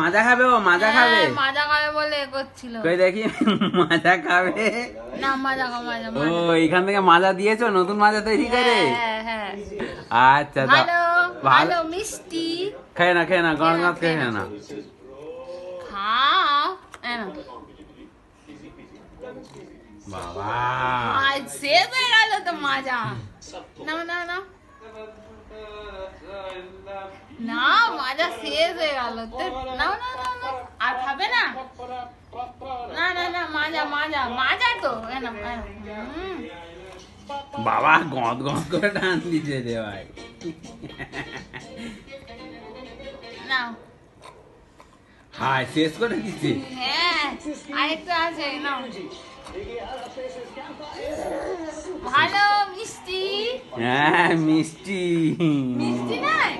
মাজা খাবে, ও মাজা খাবে, মাজা খাবে বলে করছিল। কই দেখি মাজা খাবে না, মাজা খাও, মাজা। ও এখান থেকে মাজা দিয়েছো, নতুন মাজা তৈরি করে। হ্যাঁ। আচ্ছা ভালো ভালো মিষ্টি। খেয়ে না গরম গরম খেয়ে না। খাও। বাবা আজ শেষ হয়ে গেল তো মাজা। নাও না, মাজা শেষ হয়ে গেল তো। নাও আর খাবে না। না মাজা তো। বাবা গদ গদ করে টান দিচ্ছে রে ভাই। নাও। হাই শেষ করে দিচ্ছে। হ্যাঁ আরেকটু আছে, নাও। ভালো মিষ্টি। হ্যাঁ মিষ্টি। মিষ্টি নাই।